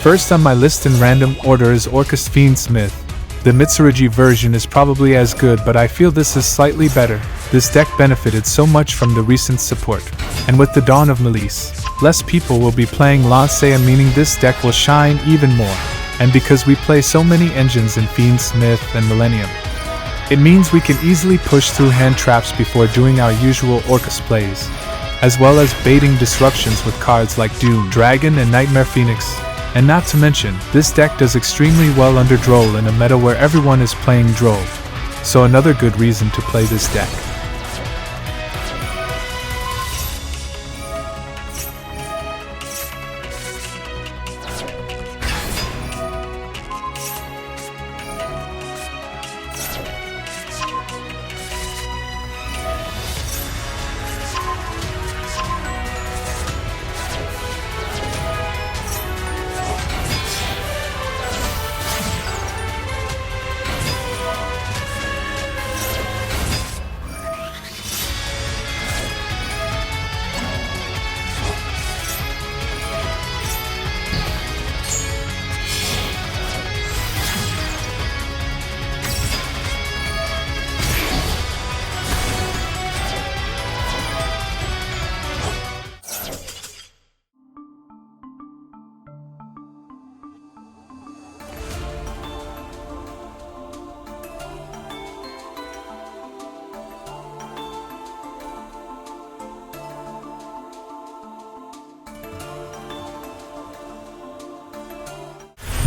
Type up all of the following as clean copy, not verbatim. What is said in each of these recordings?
First on my list in random order is Orcust Fiendsmith. The Mitsurugi version is probably as good, but I feel this is slightly better. This deck benefited so much from the recent support, and with the dawn of Maliss, less people will be playing Lancea, meaning this deck will shine even more. And because we play so many engines in Fiendsmith and Millennium, it means we can easily push through hand traps before doing our usual Orcust plays, as well as baiting disruptions with cards like Doom, Dragon, and Nightmare Phoenix. And not to mention, this deck does extremely well under Duel in a meta where everyone is playing Duel. So another good reason to play this deck.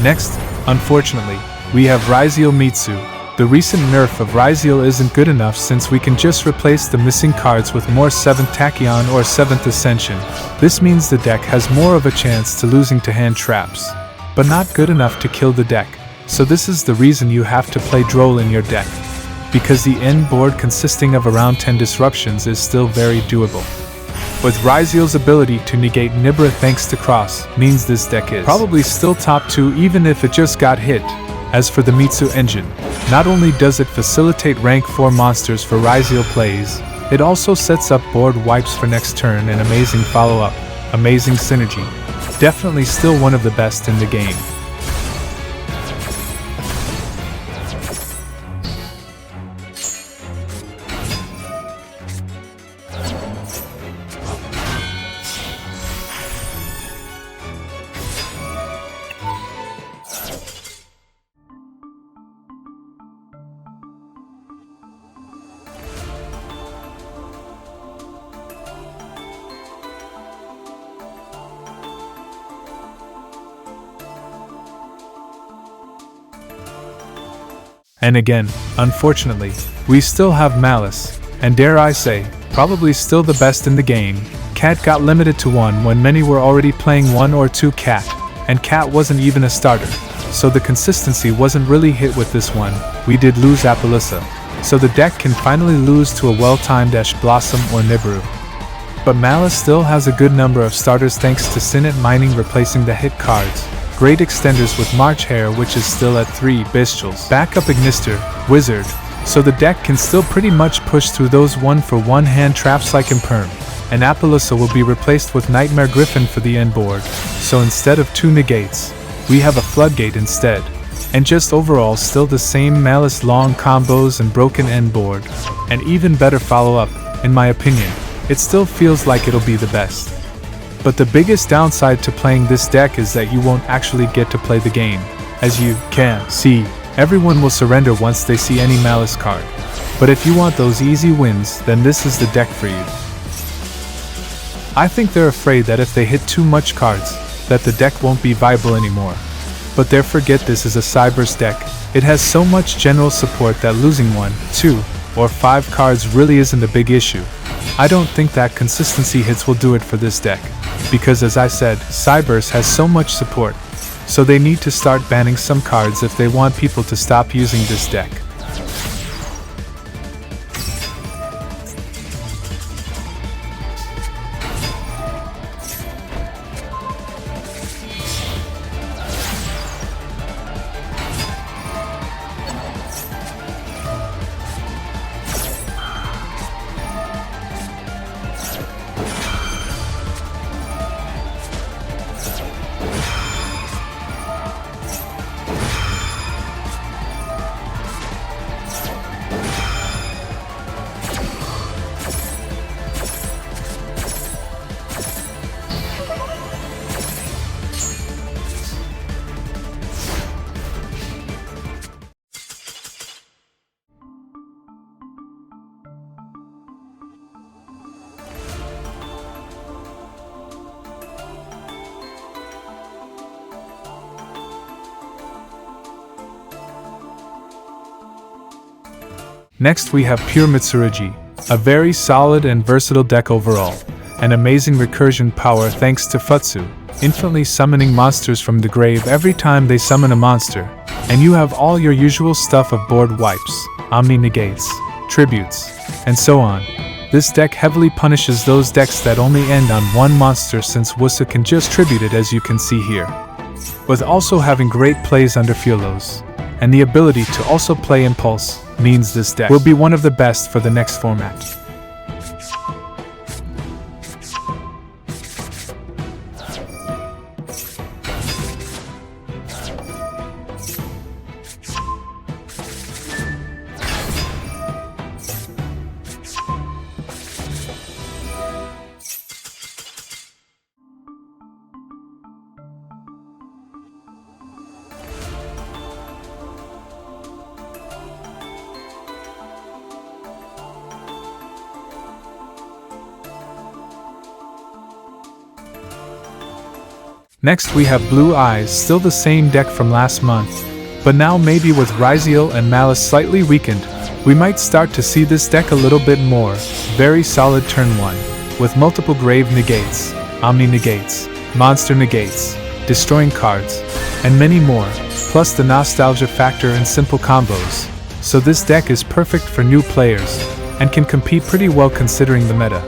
Next, unfortunately, we have Ryzeal Mitsurugi. The recent nerf of Ryzeal isn't good enough since we can just replace the missing cards with more 7th Tachyon or 7th Ascension. This means the deck has more of a chance to losing to hand traps, but not good enough to kill the deck. So this is the reason you have to play Duel in your deck, because the end board consisting of around 10 disruptions is still very doable. With Ryzeal's ability to negate Nibra thanks to Cross, means this deck is probably still top 2 even if it just got hit. As for the Mitsu engine, not only does it facilitate rank 4 monsters for Ryzeal plays, it also sets up board wipes for next turn and amazing follow-up, amazing synergy. Definitely still one of the best in the game. And again, unfortunately, we still have Maliss, and dare I say, probably still the best in the game. Cat got limited to 1 when many were already playing 1 or 2 Cat, and Cat wasn't even a starter, so the consistency wasn't really hit with this one. We did lose Apolissa, so the deck can finally lose to a well-timed Blossom or Nibiru. But Maliss still has a good number of starters thanks to Sinnet Mining replacing the hit cards. Great extenders with March Hare, which is still at 3 Bystials, backup Ignister, Wizard, so the deck can still pretty much push through those 1-for-1 hand traps like Imperm, and Apolissa will be replaced with Nightmare Griffin for the end board, so instead of 2 negates, we have a Floodgate instead, and just overall still the same Maliss long combos and broken end board, and even better follow-up, in my opinion. It still feels like it'll be the best. But the biggest downside to playing this deck is that you won't actually get to play the game. As you can see, everyone will surrender once they see any Maliss card. But if you want those easy wins, then this is the deck for you. I think they're afraid that if they hit too much cards, that the deck won't be viable anymore. But they forget this is a Cyber's deck. It has so much general support that losing 1, 2, or 5 cards really isn't a big issue. I don't think that consistency hits will do it for this deck, because as I said, Cyberse has so much support, so they need to start banning some cards if they want people to stop using this deck. Next we have Pure Mitsurugi, a very solid and versatile deck overall, an amazing recursion power thanks to Futsu, infinitely summoning monsters from the grave every time they summon a monster, and you have all your usual stuff of board wipes, omni negates, tributes, and so on. This deck heavily punishes those decks that only end on one monster, since Wusa can just tribute it, as you can see here. With also having great plays under Fiolos, and the ability to also play Impulse, means this deck will be one of the best for the next format. Next we have Blue Eyes, still the same deck from last month, but now maybe with Ryzeal and Maliss slightly weakened, we might start to see this deck a little bit more. Very solid turn 1, with multiple grave negates, omni negates, monster negates, destroying cards, and many more, plus the nostalgia factor and simple combos. So this deck is perfect for new players, and can compete pretty well considering the meta.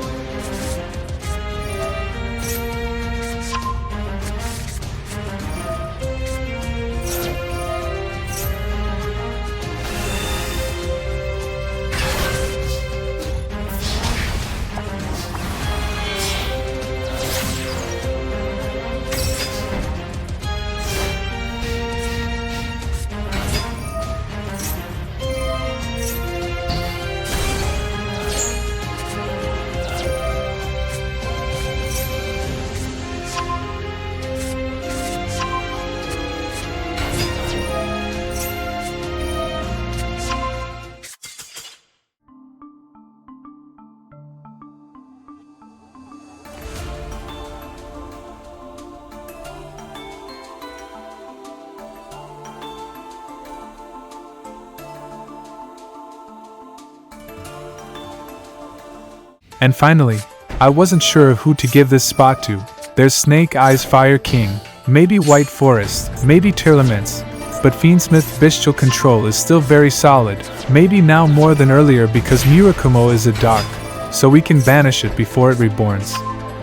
And finally, I wasn't sure of who to give this spot to. There's Snake Eyes Fire King, maybe White Forest, maybe Tearlaments, but Fiendsmith Bystial Control is still very solid, maybe now more than earlier because Murakumo is a dark, so we can banish it before it reborns.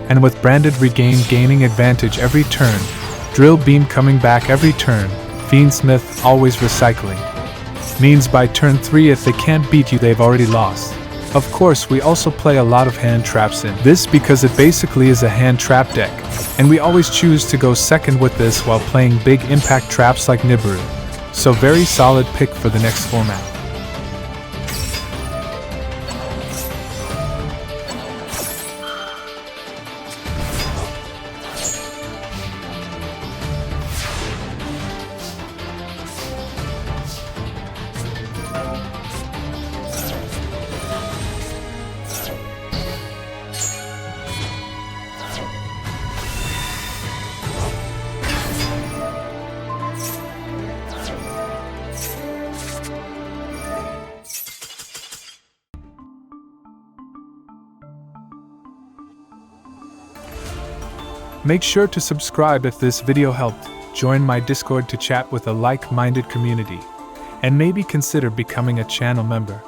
And with Branded Regain gaining advantage every turn, Drill Beam coming back every turn, Fiendsmith always recycling. Means by turn 3 if they can't beat you they've already lost. Of course we also play a lot of hand traps in this because it basically is a hand trap deck, and we always choose to go second with this while playing big impact traps like Nibiru. So very solid pick for the next format. Make sure to subscribe if this video helped, join my Discord to chat with a like-minded community, and maybe consider becoming a channel member.